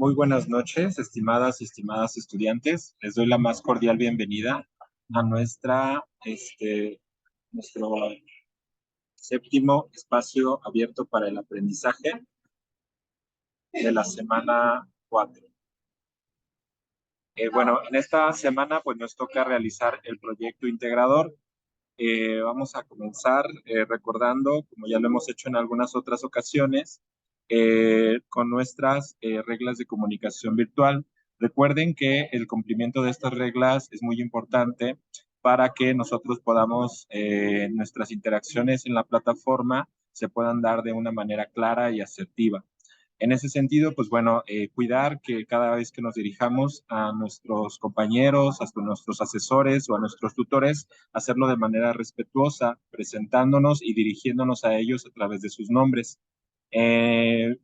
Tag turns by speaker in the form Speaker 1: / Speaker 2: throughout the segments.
Speaker 1: Muy buenas noches, estimadas y estimadas estudiantes. Les doy la más cordial bienvenida a nuestro séptimo espacio abierto para el aprendizaje de la semana 4. Bueno, en esta semana pues nos toca realizar el proyecto integrador. Vamos a comenzar recordando, como ya lo hemos hecho en algunas otras ocasiones, con nuestras reglas de comunicación virtual. Recuerden que el cumplimiento de estas reglas es muy importante para que nosotros podamos, nuestras interacciones en la plataforma se puedan dar de una manera clara y asertiva. En ese sentido, pues bueno, cuidar que cada vez que nos dirijamos a nuestros compañeros, a nuestros asesores o a nuestros tutores, hacerlo de manera respetuosa, presentándonos y dirigiéndonos a ellos a través de sus nombres.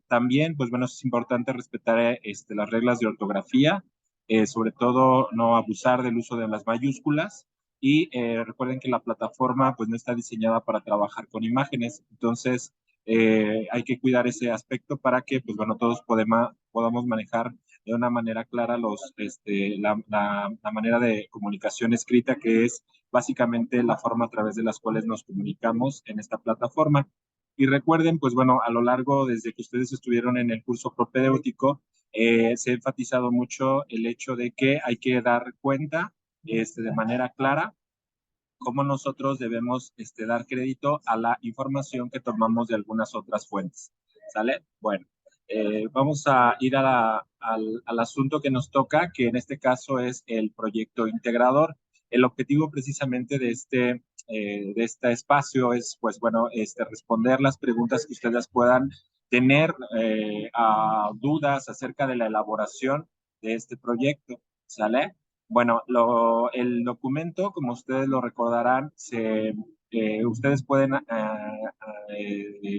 Speaker 1: También, pues bueno, es importante respetar las reglas de ortografía, sobre todo no abusar del uso de las mayúsculas y recuerden que la plataforma pues no está diseñada para trabajar con imágenes, entonces hay que cuidar ese aspecto para que pues bueno, todos podamos manejar de una manera clara la manera de comunicación escrita, que es básicamente la forma a través de las cuales nos comunicamos en esta plataforma. Y recuerden, pues bueno, a lo largo, desde que ustedes estuvieron en el curso propedéutico, se ha enfatizado mucho el hecho de que hay que dar cuenta de manera clara cómo nosotros debemos dar crédito a la información que tomamos de algunas otras fuentes. ¿Sale? Bueno, vamos a ir al asunto que nos toca, que en este caso es el proyecto integrador. El objetivo precisamente de este espacio es, pues bueno, responder las preguntas que ustedes puedan tener, a dudas acerca de la elaboración de este proyecto. ¿Sale? Bueno, el documento, como ustedes lo recordarán, ustedes pueden,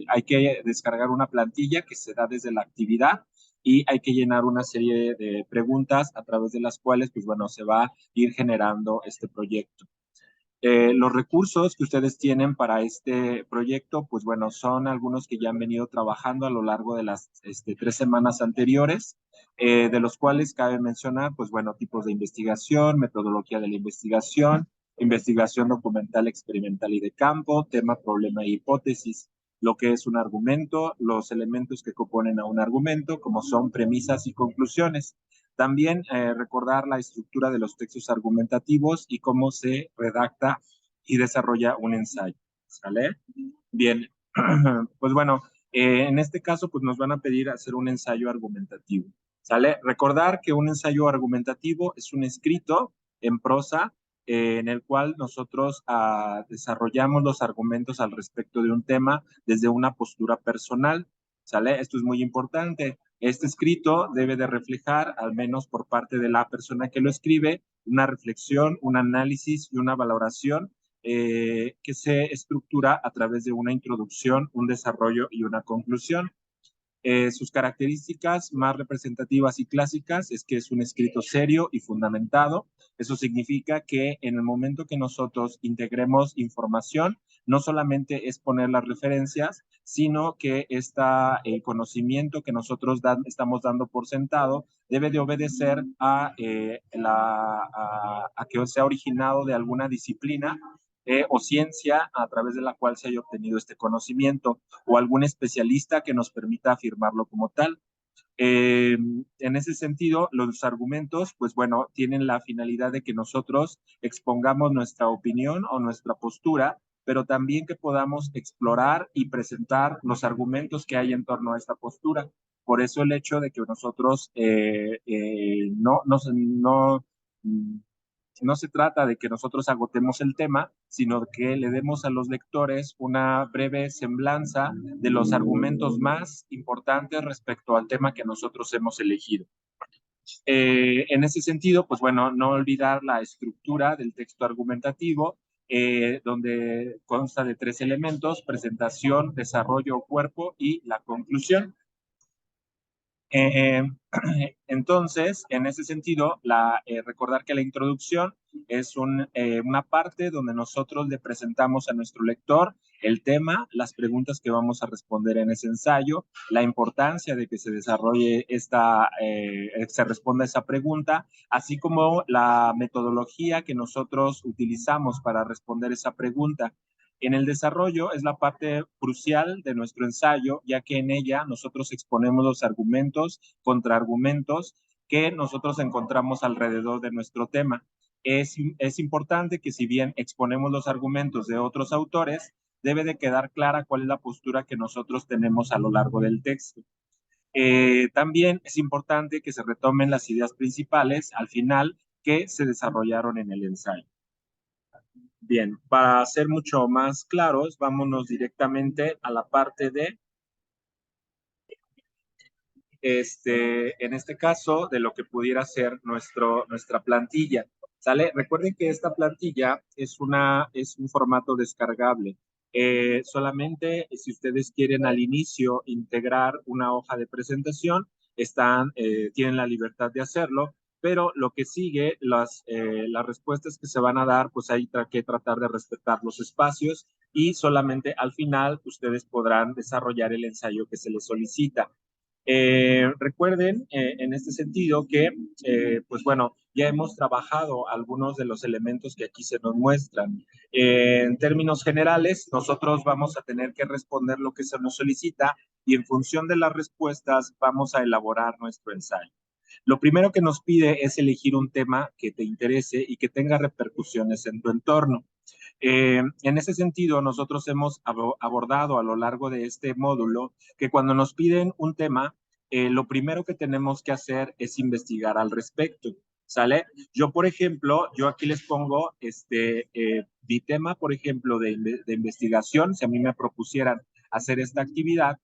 Speaker 1: hay que descargar una plantilla que se da desde la actividad y hay que llenar una serie de preguntas a través de las cuales, pues bueno, se va a ir generando este proyecto. Los recursos que ustedes tienen para este proyecto, pues bueno, son algunos que ya han venido trabajando a lo largo de las 3 semanas anteriores, de los cuales cabe mencionar, pues bueno, tipos de investigación, metodología de la investigación, investigación documental, experimental y de campo, tema, problema e hipótesis, lo que es un argumento, los elementos que componen a un argumento, como son premisas y conclusiones. También recordar la estructura de los textos argumentativos y cómo se redacta y desarrolla un ensayo. ¿Sale? Bien, pues bueno, en este caso pues nos van a pedir hacer un ensayo argumentativo. ¿Sale? Recordar que un ensayo argumentativo es un escrito en prosa en el cual nosotros desarrollamos los argumentos al respecto de un tema desde una postura personal. ¿Sale? Esto es muy importante. Este escrito debe de reflejar, al menos por parte de la persona que lo escribe, una reflexión, un análisis y una valoración que se estructura a través de una introducción, un desarrollo y una conclusión. Sus características más representativas y clásicas es que es un escrito serio y fundamentado. Eso significa que en el momento que nosotros integremos información, no solamente es poner las referencias, sino que este conocimiento que nosotros estamos dando por sentado debe de obedecer a que sea originado de alguna disciplina o ciencia a través de la cual se haya obtenido este conocimiento o algún especialista que nos permita afirmarlo como tal. En ese sentido, los argumentos, pues bueno, tienen la finalidad de que nosotros expongamos nuestra opinión o nuestra postura, pero también que podamos explorar y presentar los argumentos que hay en torno a esta postura. Por eso el hecho de que nosotros no se trata de que nosotros agotemos el tema, sino que le demos a los lectores una breve semblanza de los argumentos más importantes respecto al tema que nosotros hemos elegido. En ese sentido, pues bueno, no olvidar la estructura del texto argumentativo, donde consta de 3 elementos: presentación, desarrollo, cuerpo y la conclusión. Entonces, en ese sentido, recordar que la introducción Es una parte donde nosotros le presentamos a nuestro lector el tema, las preguntas que vamos a responder en ese ensayo, la importancia de que se desarrolle se responda esa pregunta, así como la metodología que nosotros utilizamos para responder esa pregunta. En el desarrollo es la parte crucial de nuestro ensayo, ya que en ella nosotros exponemos los argumentos, contraargumentos que nosotros encontramos alrededor de nuestro tema. Es importante que si bien exponemos los argumentos de otros autores, debe de quedar clara cuál es la postura que nosotros tenemos a lo largo del texto. También es importante que se retomen las ideas principales al final que se desarrollaron en el ensayo. Bien, para ser mucho más claros, vámonos directamente a la parte de, en este caso, de lo que pudiera ser nuestra plantilla. ¿Sale? Recuerden que esta plantilla es un formato descargable. Solamente si ustedes quieren al inicio integrar una hoja de presentación, tienen la libertad de hacerlo, pero lo que sigue, las respuestas que se van a dar, pues hay que tratar de respetar los espacios y solamente al final ustedes podrán desarrollar el ensayo que se les solicita. Recuerden en este sentido que, pues bueno, ya hemos trabajado algunos de los elementos que aquí se nos muestran. En términos generales, nosotros vamos a tener que responder lo que se nos solicita y en función de las respuestas vamos a elaborar nuestro ensayo. Lo primero que nos pide es elegir un tema que te interese y que tenga repercusiones en tu entorno. En ese sentido, nosotros hemos abordado a lo largo de este módulo que cuando nos piden un tema, lo primero que tenemos que hacer es investigar al respecto. ¿Sale? Yo, por ejemplo, yo aquí les pongo mi tema, por ejemplo, de investigación, si a mí me propusieran hacer esta actividad,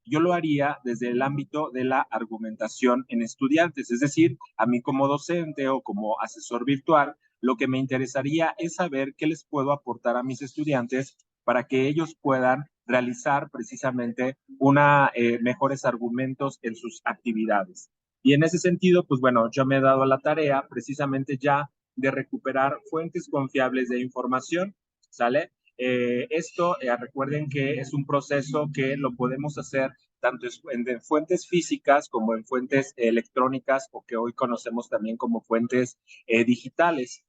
Speaker 1: yo lo haría desde el ámbito de la argumentación en estudiantes, es decir, a mí como docente o como asesor virtual, lo que me interesaría es saber qué les puedo aportar a mis estudiantes para que ellos puedan realizar precisamente mejores argumentos en sus actividades. Y en ese sentido, pues bueno, yo me he dado la tarea precisamente ya de recuperar fuentes confiables de información, ¿sale? Recuerden que es un proceso que lo podemos hacer tanto en fuentes físicas como en fuentes electrónicas o que hoy conocemos también como fuentes digitales.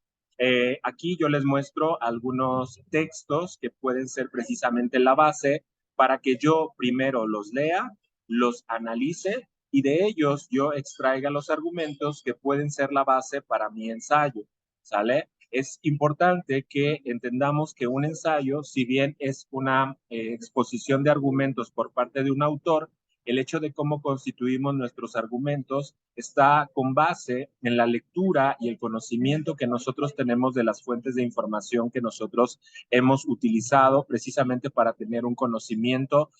Speaker 1: Aquí yo les muestro algunos textos que pueden ser precisamente la base para que yo primero los lea, los analice y de ellos yo extraiga los argumentos que pueden ser la base para mi ensayo. ¿Sale? Es importante que entendamos que un ensayo, si bien es una exposición de argumentos por parte de un autor, el hecho de cómo constituimos nuestros argumentos está con base en la lectura y el conocimiento que nosotros tenemos de las fuentes de información que nosotros hemos utilizado precisamente para tener un conocimiento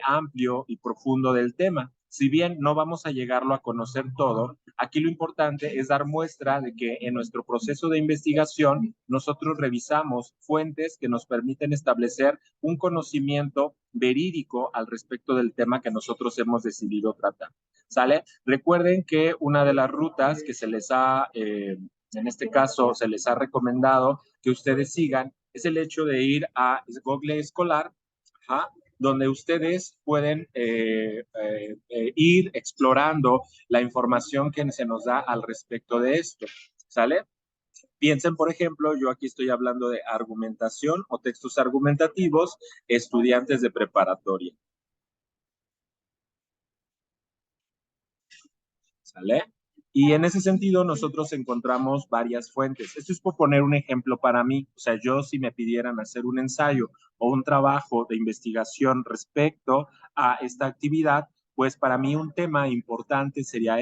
Speaker 1: amplio y profundo del tema. Si bien no vamos a llegarlo a conocer todo, aquí lo importante es dar muestra de que en nuestro proceso de investigación nosotros revisamos fuentes que nos permiten establecer un conocimiento verídico al respecto del tema que nosotros hemos decidido tratar. ¿Sale? Recuerden que una de las rutas que en este caso, se les ha recomendado que ustedes sigan es el hecho de ir a Google Escolar, ¿ja? Donde ustedes pueden ir explorando la información que se nos da al respecto de esto. ¿Sale? Piensen, por ejemplo, yo aquí estoy hablando de argumentación o textos argumentativos, estudiantes de preparatoria. ¿Sale? Y en ese sentido nosotros encontramos varias fuentes. Esto es por poner un ejemplo para mí. O sea, yo si me pidieran hacer un ensayo o un trabajo de investigación respecto a esta actividad, pues para mí un tema importante sería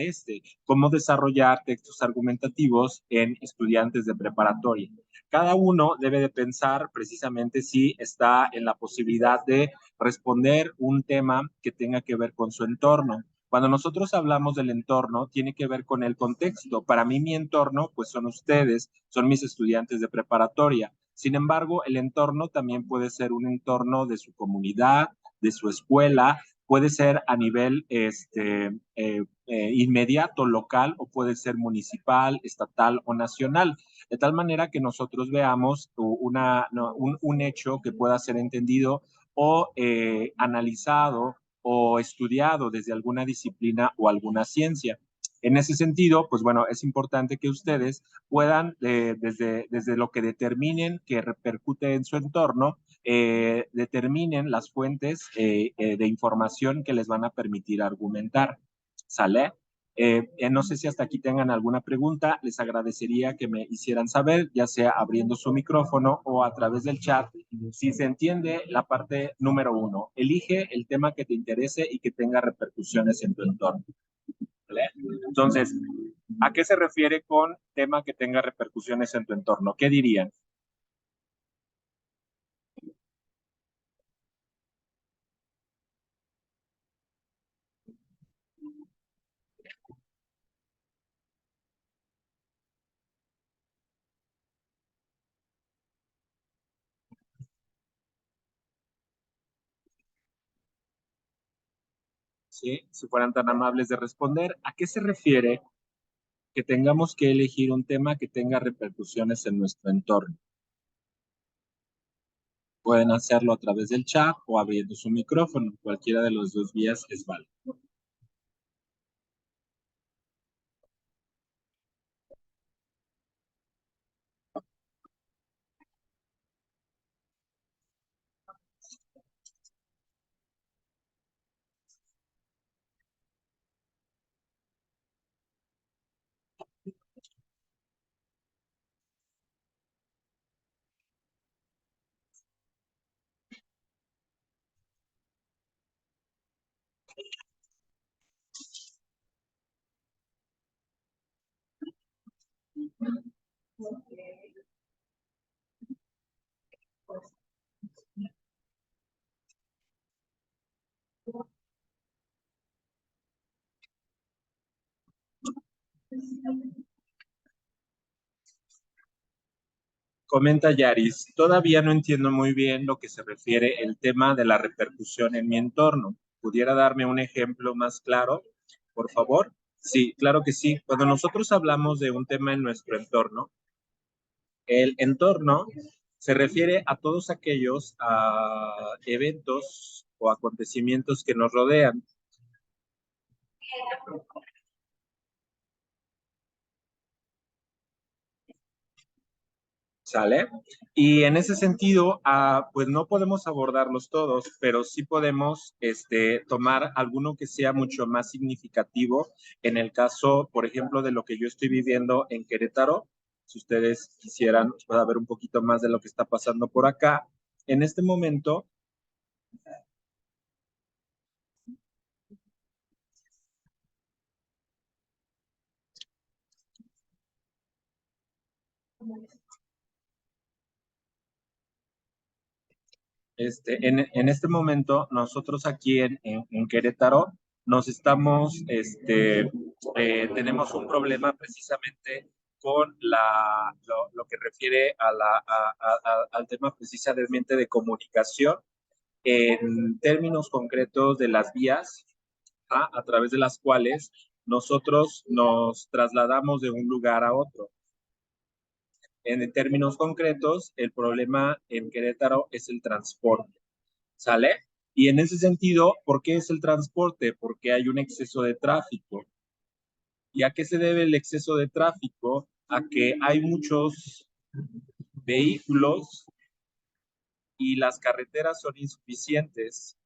Speaker 1: cómo desarrollar textos argumentativos en estudiantes de preparatoria. Cada uno debe de pensar precisamente si está en la posibilidad de responder un tema que tenga que ver con su entorno. Cuando nosotros hablamos del entorno, tiene que ver con el contexto. Para mí, mi entorno, pues son ustedes, son mis estudiantes de preparatoria. Sin embargo, el entorno también puede ser un entorno de su comunidad, de su escuela, Puede ser a nivel inmediato, local, o puede ser municipal, estatal o nacional, de tal manera que nosotros veamos un hecho que pueda ser entendido o analizado o estudiado desde alguna disciplina o alguna ciencia. En ese sentido, pues bueno, es importante que ustedes puedan, desde lo que determinen que repercute en su entorno, determinen las fuentes de información que les van a permitir argumentar. ¿Sale? No sé si hasta aquí tengan alguna pregunta. Les agradecería que me hicieran saber, ya sea abriendo su micrófono o a través del chat, si se entiende la parte número 1. Elige el tema que te interese y que tenga repercusiones en tu entorno. ¿Vale? Entonces, ¿a qué se refiere con tema que tenga repercusiones en tu entorno? ¿Qué dirían? ¿Sí? Si fueran tan amables de responder, ¿a qué se refiere que tengamos que elegir un tema que tenga repercusiones en nuestro entorno? Pueden hacerlo a través del chat o abriendo su micrófono. Cualquiera de los dos vías es válido. Comenta Yaris, todavía no entiendo muy bien lo que se refiere el tema de la repercusión en mi entorno. ¿Pudiera darme un ejemplo más claro, por favor? Sí, claro que sí. Cuando nosotros hablamos de un tema en nuestro entorno, el entorno se refiere a todos aquellos eventos o acontecimientos que nos rodean. ¿Sale? Y en ese sentido, pues no podemos abordarlos todos, pero sí podemos tomar alguno que sea mucho más significativo. En el caso, por ejemplo, de lo que yo estoy viviendo en Querétaro, si ustedes quisieran, pueda ver un poquito más de lo que está pasando por acá. En este momento, en este momento, nosotros aquí en Querétaro nos estamos, tenemos un problema precisamente con lo que refiere al tema precisamente de comunicación en términos concretos de las vías a través de las cuales nosotros nos trasladamos de un lugar a otro. En términos concretos, el problema en Querétaro es el transporte. ¿Sale? Y en ese sentido, ¿por qué es el transporte? Porque hay un exceso de tráfico. ¿Y a qué se debe el exceso de tráfico? A que hay muchos vehículos y las carreteras son insuficientes.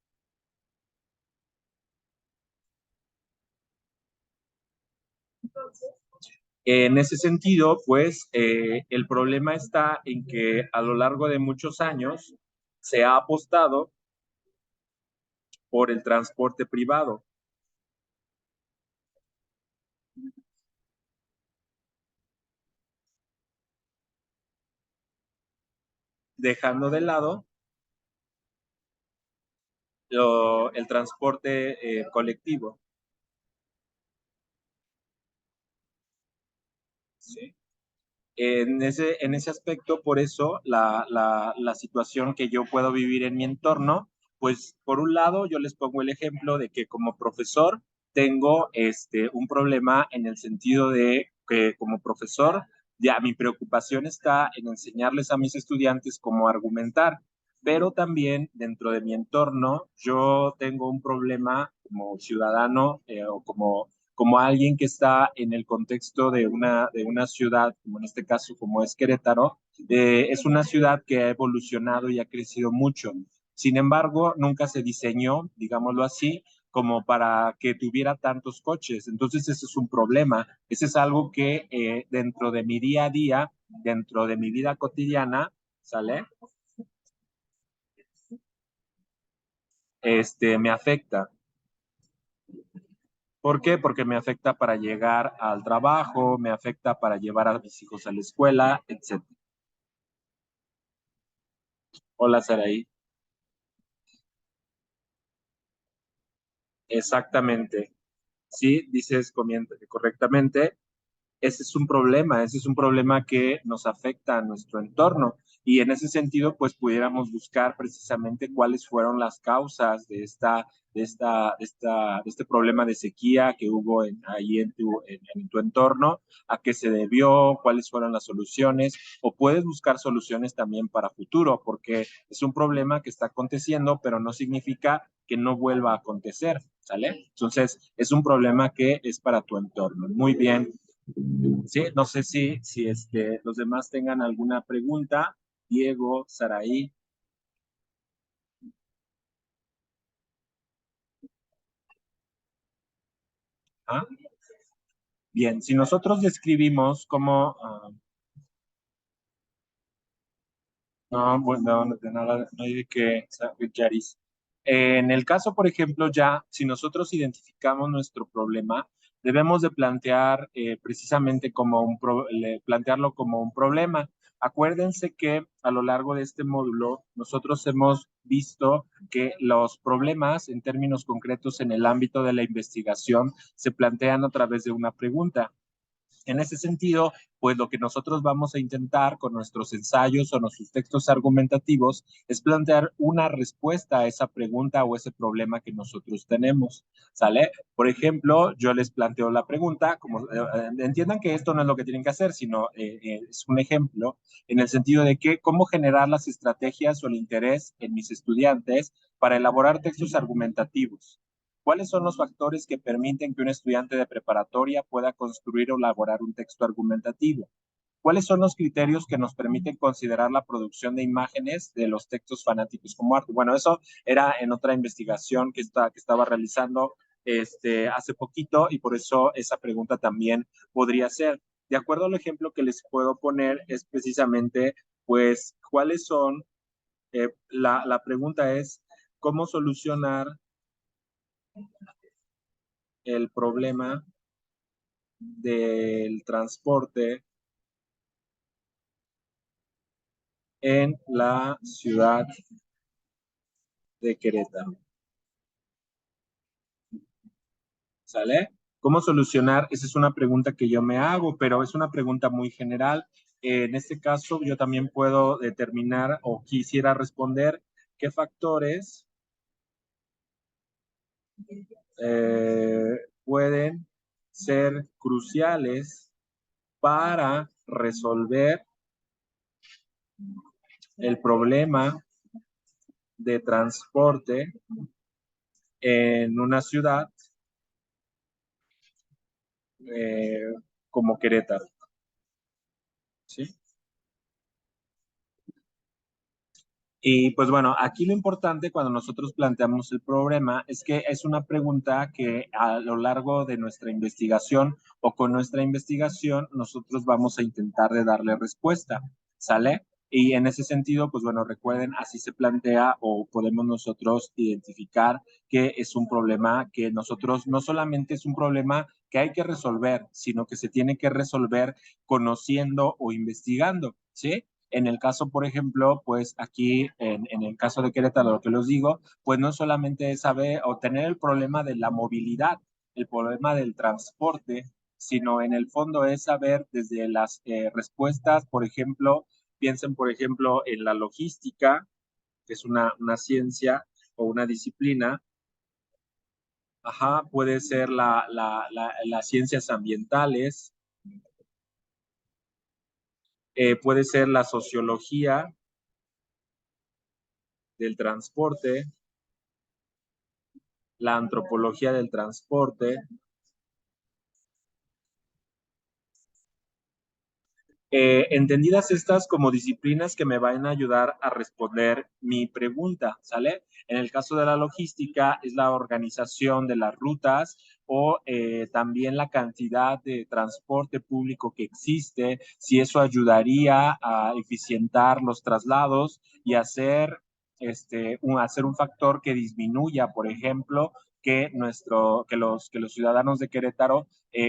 Speaker 1: En ese sentido, pues el problema está en que a lo largo de muchos años se ha apostado por el transporte privado, dejando de lado el transporte colectivo. ¿Sí? En ese aspecto, por eso la situación que yo puedo vivir en mi entorno, Pues por un lado, yo les pongo el ejemplo de que como profesor tengo un problema en el sentido de que como profesor ya mi preocupación está en enseñarles a mis estudiantes cómo argumentar, pero también dentro de mi entorno yo tengo un problema como ciudadano o como alguien que está en el contexto de una ciudad, como en este caso como es Querétaro, es una ciudad que ha evolucionado y ha crecido mucho. Sin embargo, nunca se diseñó, digámoslo así, como para que tuviera tantos coches. Entonces, ese es un problema. Ese es algo que dentro de mi día a día, dentro de mi vida cotidiana, ¿sale? Me afecta. ¿Por qué? Porque me afecta para llegar al trabajo, me afecta para llevar a mis hijos a la escuela, etc. Hola, Saraí. Exactamente. Sí, dices correctamente. Ese es un problema que nos afecta a nuestro entorno. Y en ese sentido, pues pudiéramos buscar precisamente cuáles fueron las causas de este problema de sequía que hubo ahí en tu entorno, a qué se debió, cuáles fueron las soluciones, o puedes buscar soluciones también para futuro, porque es un problema que está aconteciendo, pero no significa que no vuelva a acontecer, ¿sale? Entonces, es un problema que es para tu entorno. Muy bien. Sí, no sé si los demás tengan alguna pregunta. Diego, Saraí. ¿Ah? Bien, si nosotros describimos cómo, no, bueno, no, de nada, no hay de qué, Yaris. En el caso, por ejemplo, ya, si nosotros identificamos nuestro problema, debemos de plantear precisamente plantearlo como un problema. Acuérdense que a lo largo de este módulo, nosotros hemos visto que los problemas en términos concretos en el ámbito de la investigación se plantean a través de una pregunta. En ese sentido, pues lo que nosotros vamos a intentar con nuestros ensayos o nuestros textos argumentativos es plantear una respuesta a esa pregunta o ese problema que nosotros tenemos, ¿sale? Por ejemplo, yo les planteo la pregunta, como entiendan que esto no es lo que tienen que hacer, sino es un ejemplo en el sentido de que cómo generar las estrategias o el interés en mis estudiantes para elaborar textos argumentativos. ¿Cuáles son los factores que permiten que un estudiante de preparatoria pueda construir o elaborar un texto argumentativo? ¿Cuáles son los criterios que nos permiten considerar la producción de imágenes de los textos fanáticos como arte? Bueno, eso era en otra investigación que estaba realizando hace poquito y por eso esa pregunta también podría ser. De acuerdo al ejemplo que les puedo poner es precisamente, pues, ¿cuáles son? La pregunta es, ¿cómo solucionar el problema del transporte en la ciudad de Querétaro? ¿Sale? ¿Cómo solucionar? Esa es una pregunta que yo me hago, pero es una pregunta muy general. En este caso, yo también puedo determinar o quisiera responder qué factores pueden ser cruciales para resolver el problema de transporte en una ciudad eh, como Querétaro, ¿sí? Y pues bueno, aquí lo importante cuando nosotros planteamos el problema es que es una pregunta que a lo largo de nuestra investigación o con nuestra investigación nosotros vamos a intentar de darle respuesta, ¿sale? Y en ese sentido, pues bueno, recuerden, así se plantea o podemos nosotros identificar que es un problema que nosotros no solamente es un problema que hay que resolver, sino que se tiene que resolver conociendo o investigando, ¿sí? En el caso, por ejemplo, pues aquí en el caso de Querétaro, lo que les digo, pues no solamente es saber o tener el problema de la movilidad, el problema del transporte, sino en el fondo es saber desde las respuestas, por ejemplo, piensen, por ejemplo, en la logística, que es una ciencia, o una disciplina. Ajá, puede ser las ciencias ambientales, puede ser la sociología del transporte, la antropología del transporte. Entendidas estas como disciplinas que me van a ayudar a responder mi pregunta, ¿sale? En el caso de la logística es la organización de las rutas o también la cantidad de transporte público que existe, si eso ayudaría a eficientar los traslados y hacer un factor que disminuya, por ejemplo, que los ciudadanos de Querétaro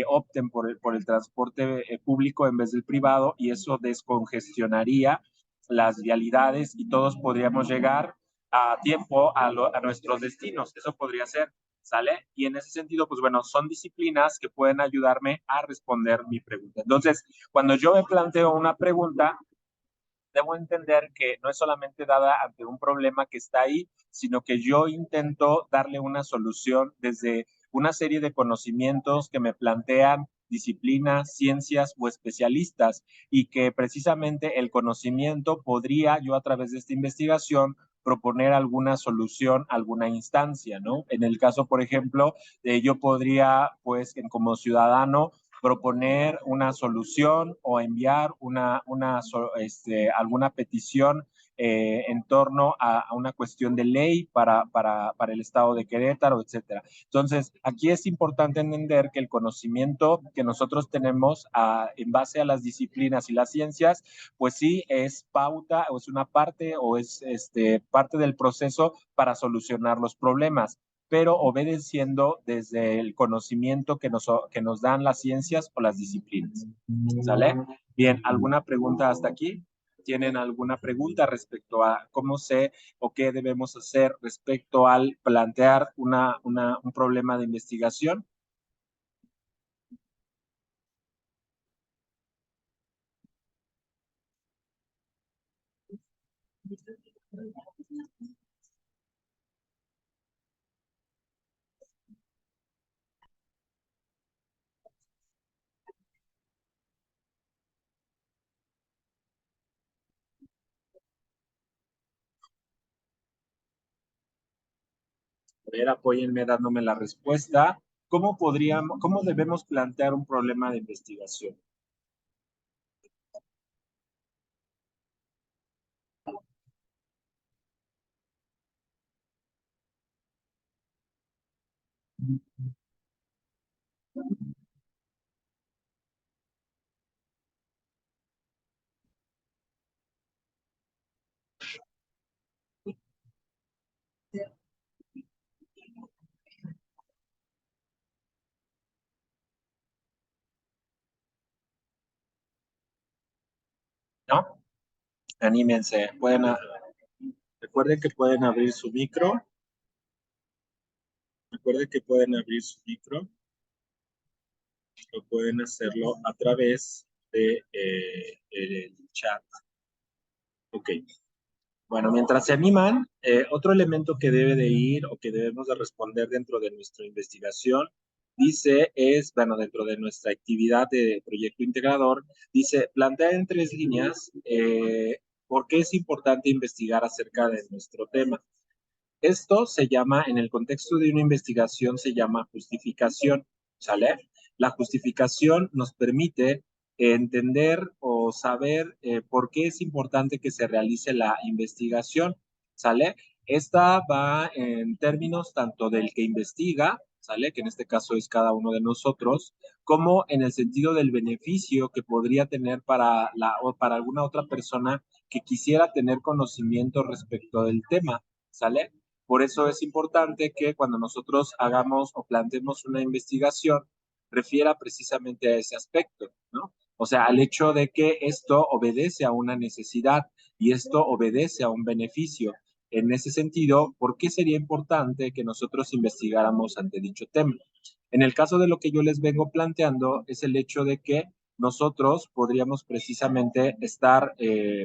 Speaker 1: opten por el transporte público en vez del privado y eso descongestionaría las vialidades y todos podríamos llegar a tiempo a nuestros destinos. Eso podría ser, ¿sale? Y en ese sentido, pues bueno, son disciplinas que pueden ayudarme a responder mi pregunta. Entonces, cuando yo me planteo una pregunta, debo entender que no es solamente dada ante un problema que está ahí, sino que yo intento darle una solución desde una serie de conocimientos que me plantean disciplinas, ciencias o especialistas y que precisamente el conocimiento podría yo a través de esta investigación proponer alguna solución, alguna instancia, ¿no? En el caso, por ejemplo, yo podría, pues, como ciudadano, proponer una solución o enviar alguna petición en torno a una cuestión de ley para el Estado de Querétaro, etcétera. Entonces, aquí es importante entender que el conocimiento que nosotros tenemos en base a las disciplinas y las ciencias, pues sí es pauta o es una parte o es parte del proceso para solucionar los problemas, pero obedeciendo desde el conocimiento que nos dan las ciencias o las disciplinas. ¿Sale? Bien, ¿alguna pregunta hasta aquí? ¿Tienen alguna pregunta respecto a cómo sé o qué debemos hacer respecto al plantear un problema de investigación? A ver, apóyenme dándome la respuesta. ¿Cómo debemos plantear un problema de investigación? ¿No? Anímense. Recuerden que pueden abrir su micro. Recuerden que pueden abrir su micro o pueden hacerlo a través de el chat. Ok. Bueno, mientras se animan, otro elemento que debe de ir o que debemos de responder dentro de nuestra investigación, bueno, dentro de nuestra actividad de proyecto integrador, dice, plantea en 3 líneas por qué es importante investigar acerca de nuestro tema. Esto se llama, en el contexto de una investigación, se llama justificación, ¿sale? La justificación nos permite entender o saber por qué es importante que se realice la investigación, ¿sale? Esta va en términos tanto del que investiga, ¿sale? Que en este caso es cada uno de nosotros, como en el sentido del beneficio que podría tener o para alguna otra persona que quisiera tener conocimiento respecto del tema, ¿sale? Por eso es importante que cuando nosotros hagamos o planteemos una investigación, refiera precisamente a ese aspecto, ¿no? O sea, al hecho de que esto obedece a una necesidad y esto obedece a un beneficio. En ese sentido, ¿por qué sería importante que nosotros investigáramos ante dicho tema? En el caso de lo que yo les vengo planteando, es el hecho de que nosotros podríamos precisamente estar,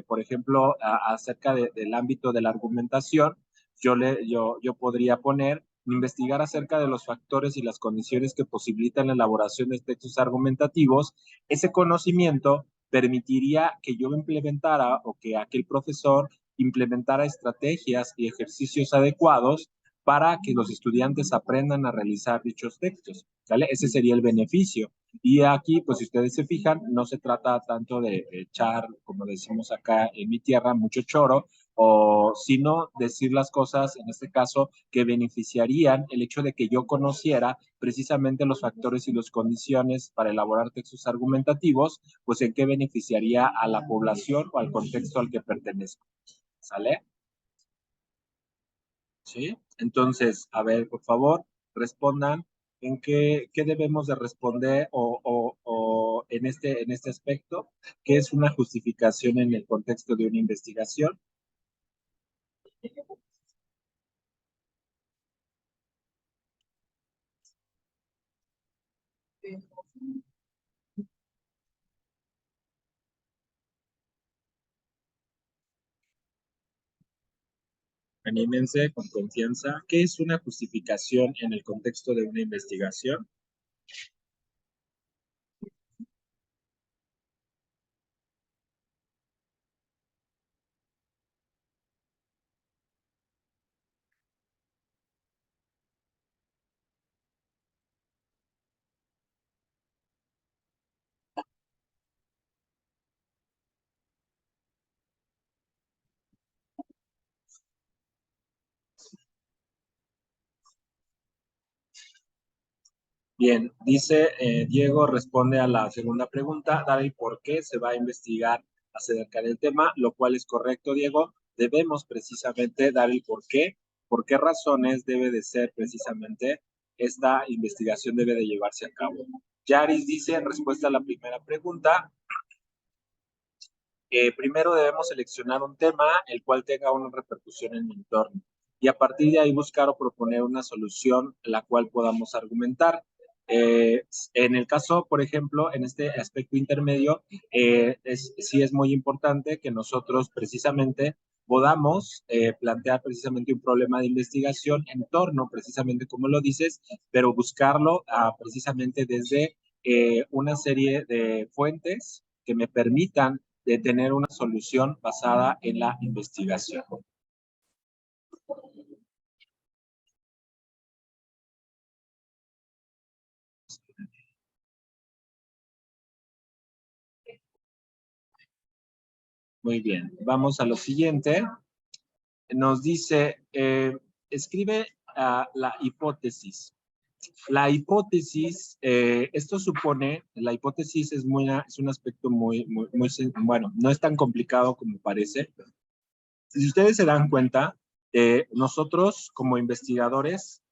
Speaker 1: por ejemplo, acerca del ámbito de la argumentación, yo podría poner investigar acerca de los factores y las condiciones que posibilitan la elaboración de textos argumentativos. Ese conocimiento permitiría que yo implementara o que aquel profesor implementara estrategias y ejercicios adecuados para que los estudiantes aprendan a realizar dichos textos, ¿vale? Ese sería el beneficio. Y aquí, pues si ustedes se fijan, no se trata tanto de echar, como decimos acá en mi tierra, mucho choro, o sino decir las cosas, en este caso, que beneficiarían el hecho de que yo conociera precisamente los factores y las condiciones para elaborar textos argumentativos, pues en qué beneficiaría a la población o al contexto al que pertenezco. ¿Sale? ¿Sí? Entonces, a ver, por favor, respondan en qué debemos de responder o en este aspecto, qué es una justificación en el contexto de una investigación. Anímense con confianza. ¿Qué es una justificación en el contexto de una investigación? Bien, dice Diego, responde a la segunda pregunta, dar el por qué se va a investigar acerca del tema, lo cual es correcto, Diego. Debemos precisamente dar el por qué razones debe de ser precisamente esta investigación debe de llevarse a cabo. Yaris dice, en respuesta a la primera pregunta, primero debemos seleccionar un tema el cual tenga una repercusión en el entorno y a partir de ahí buscar o proponer una solución la cual podamos argumentar. Eh, en el caso, por ejemplo, en este aspecto intermedio, sí es muy importante que nosotros precisamente podamos plantear precisamente un problema de investigación en torno, precisamente como lo dices, pero buscarlo precisamente desde una serie de fuentes que me permitan de tener una solución basada en la investigación. Muy bien, vamos a lo siguiente. Nos dice, escribe la hipótesis. La hipótesis, esto supone, la hipótesis es un aspecto muy, bueno, no es tan complicado como parece. Si ustedes se dan cuenta, nosotros como investigadores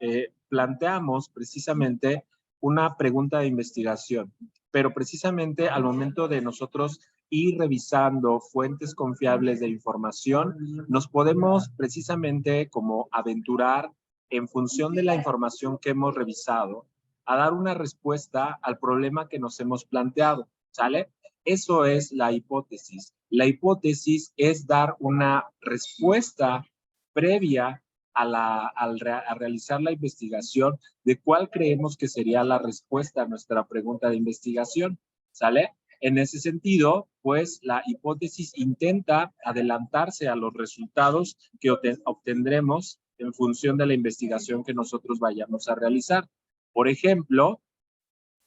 Speaker 1: planteamos precisamente una pregunta de investigación, pero precisamente al momento de nosotros ir revisando fuentes confiables de información, nos podemos precisamente como aventurar en función de la información que hemos revisado a dar una respuesta al problema que nos hemos planteado, ¿sale? Eso es la hipótesis. La hipótesis es dar una respuesta previa a realizar la investigación de cuál creemos que sería la respuesta a nuestra pregunta de investigación, ¿sale? En ese sentido, pues la hipótesis intenta adelantarse a los resultados que obtendremos en función de la investigación que nosotros vayamos a realizar. Por ejemplo,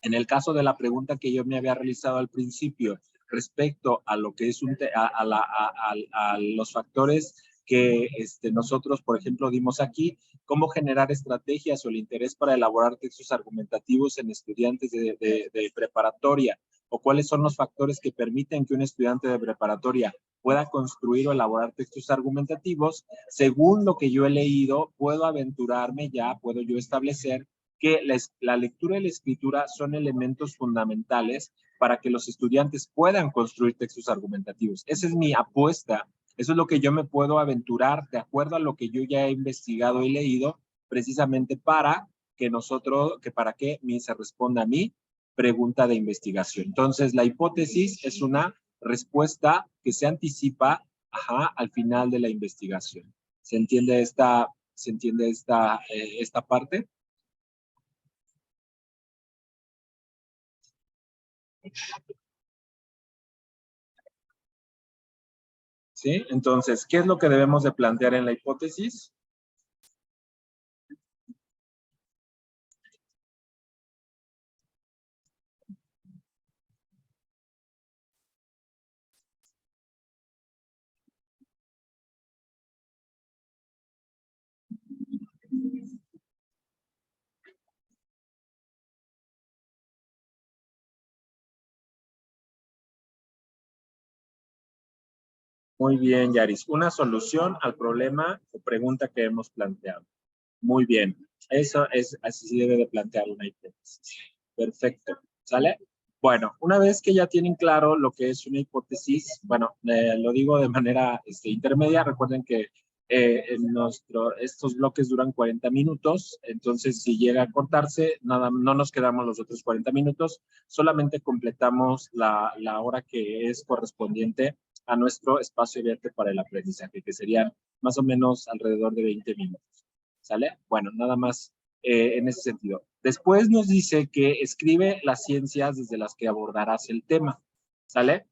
Speaker 1: en el caso de la pregunta que yo me había realizado al principio respecto a lo que es a los factores que nosotros, por ejemplo, dimos aquí, cómo generar estrategias o el interés para elaborar textos argumentativos en estudiantes de preparatoria, o cuáles son los factores que permiten que un estudiante de preparatoria pueda construir o elaborar textos argumentativos. Según lo que yo he leído, puedo aventurarme ya, puedo yo establecer que la lectura y la escritura son elementos fundamentales para que los estudiantes puedan construir textos argumentativos. Esa es mi apuesta. Eso es lo que yo me puedo aventurar de acuerdo a lo que yo ya he investigado y leído, precisamente para que para que se responda a mi pregunta de investigación. Entonces, la hipótesis es una respuesta que se anticipa al final de la investigación. se entiende esta parte? ¿Sí? Entonces, ¿qué es lo que debemos de plantear en la hipótesis? Muy bien, Yaris. Una solución al problema o pregunta que hemos planteado. Muy bien. Eso es, así se debe de plantear una hipótesis. Perfecto. ¿Sale? Bueno, una vez que ya tienen claro lo que es una hipótesis, bueno, lo digo de manera intermedia, recuerden que estos bloques duran 40 minutos, entonces si llega a cortarse, nada, no nos quedamos los otros 40 minutos, solamente completamos la hora que es correspondiente a nuestro espacio abierto para el aprendizaje, que serían más o menos alrededor de 20 minutos. ¿Sale? Bueno, nada más en ese sentido. Después nos dice que escribe las ciencias desde las que abordarás el tema. ¿Sale?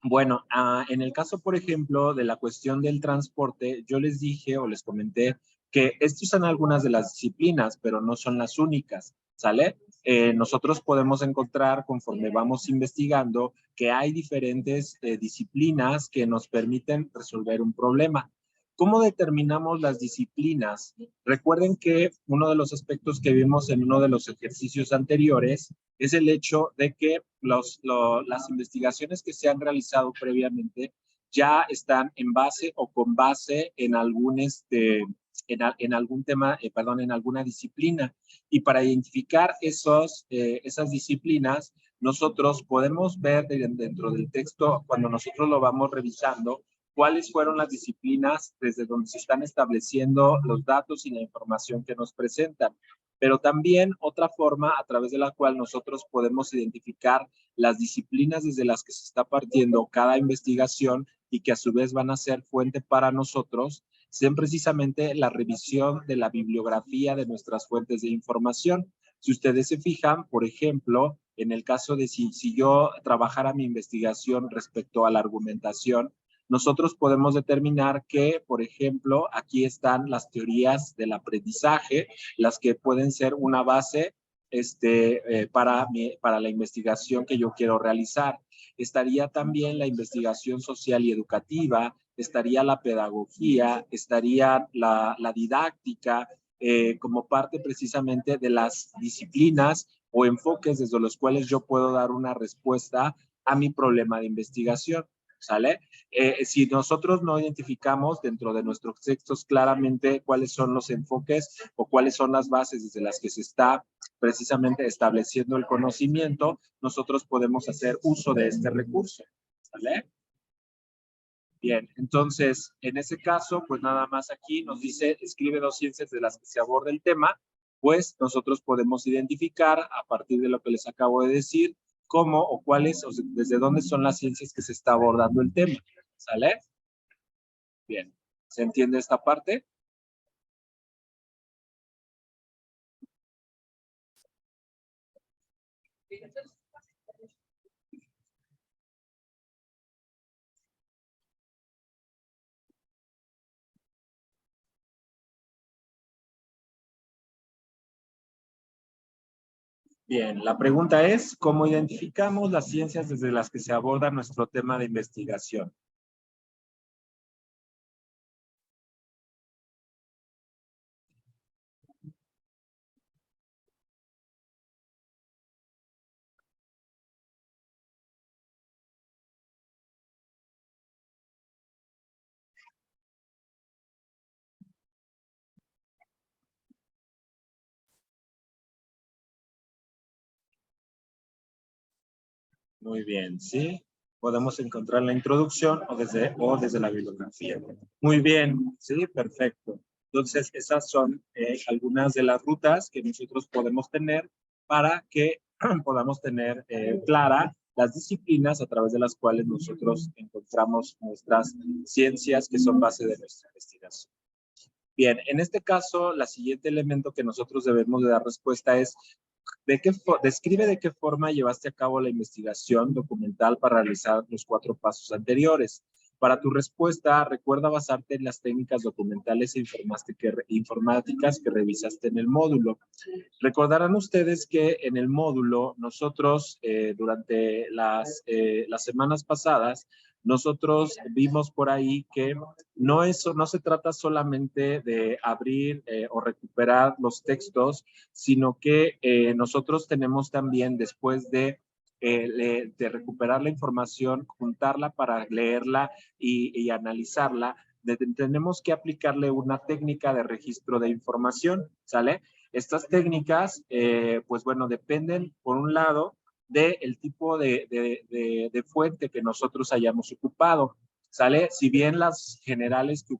Speaker 1: Bueno, en el caso, por ejemplo, de la cuestión del transporte, yo les dije o les comenté que estos son algunas de las disciplinas, pero no son las únicas, ¿sale? Nosotros podemos encontrar, conforme vamos investigando, que hay diferentes disciplinas que nos permiten resolver un problema. ¿Cómo determinamos las disciplinas? Recuerden que uno de los aspectos que vimos en uno de los ejercicios anteriores es el hecho de que las investigaciones que se han realizado previamente ya están en base o con base en algún, en algún tema, perdón, en alguna disciplina. Y para identificar esas disciplinas, nosotros podemos ver dentro del texto, cuando nosotros lo vamos revisando, cuáles fueron las disciplinas desde donde se están estableciendo los datos y la información que nos presentan. Pero también otra forma a través de la cual nosotros podemos identificar las disciplinas desde las que se está partiendo cada investigación y que a su vez van a ser fuente para nosotros, es precisamente la revisión de la bibliografía de nuestras fuentes de información. Si ustedes se fijan, por ejemplo, en el caso de si yo trabajara mi investigación respecto a la argumentación, nosotros podemos determinar que, por ejemplo, aquí están las teorías del aprendizaje, las que pueden ser una base para la investigación que yo quiero realizar. Estaría también la investigación social y educativa, estaría la pedagogía, estaría la didáctica, como parte precisamente de las disciplinas o enfoques desde los cuales yo puedo dar una respuesta a mi problema de investigación. ¿Sale? Si nosotros no identificamos dentro de nuestros textos claramente cuáles son los enfoques o cuáles son las bases desde las que se está precisamente estableciendo el conocimiento, nosotros podemos hacer uso de este recurso. ¿Sale? Bien, entonces, en ese caso, pues nada más aquí nos dice, escribe 2 ciencias de las que se aborda el tema, pues nosotros podemos identificar a partir de lo que les acabo de decir, cómo o cuáles, o sea, desde dónde son las ciencias que se está abordando el tema. ¿Sale? Bien. ¿Se entiende esta parte? Bien, la pregunta es, ¿cómo identificamos las ciencias desde las que se aborda nuestro tema de investigación? Muy bien, ¿sí? Podemos encontrar la introducción o desde la bibliografía. Muy bien, sí, perfecto. Entonces, esas son algunas de las rutas que nosotros podemos tener para que podamos tener clara las disciplinas a través de las cuales nosotros encontramos nuestras ciencias que son base de nuestra investigación. Bien, en este caso, el siguiente elemento que nosotros debemos de dar respuesta es describe de qué forma llevaste a cabo la investigación documental para realizar los 4 pasos anteriores. Para tu respuesta, recuerda basarte en las técnicas documentales e informáticas que revisaste en el módulo. Recordarán ustedes que en el módulo nosotros durante las semanas pasadas nosotros vimos por ahí que no se trata solamente de abrir o recuperar los textos, sino que nosotros tenemos también después de recuperar la información, juntarla para leerla y analizarla, tenemos que aplicarle una técnica de registro de información, ¿sale? Estas técnicas, pues bueno, dependen, por un lado, del tipo de fuente que nosotros hayamos ocupado, ¿sale? Si bien las generales que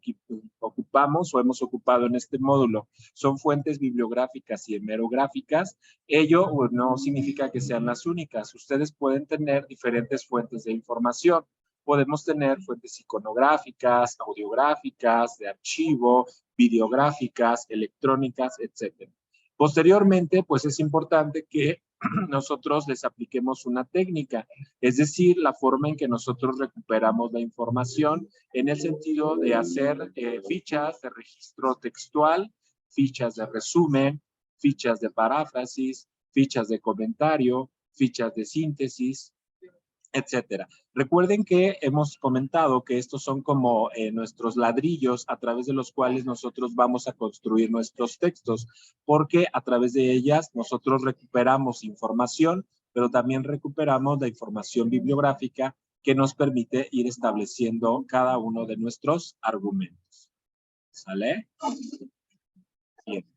Speaker 1: ocupamos o hemos ocupado en este módulo son fuentes bibliográficas y hemerográficas, ello no significa que sean las únicas. Ustedes pueden tener diferentes fuentes de información. Podemos tener fuentes iconográficas, audiográficas, de archivo, videográficas, electrónicas, etcétera. Posteriormente, pues es importante que nosotros les apliquemos una técnica, es decir, la forma en que nosotros recuperamos la información en el sentido de hacer fichas de registro textual, fichas de resumen, fichas de paráfrasis, fichas de comentario, fichas de síntesis, etcétera. Recuerden que hemos comentado que estos son como nuestros ladrillos a través de los cuales nosotros vamos a construir nuestros textos, porque a través de ellas nosotros recuperamos información, pero también recuperamos la información bibliográfica que nos permite ir estableciendo cada uno de nuestros argumentos. ¿Sale? Bien.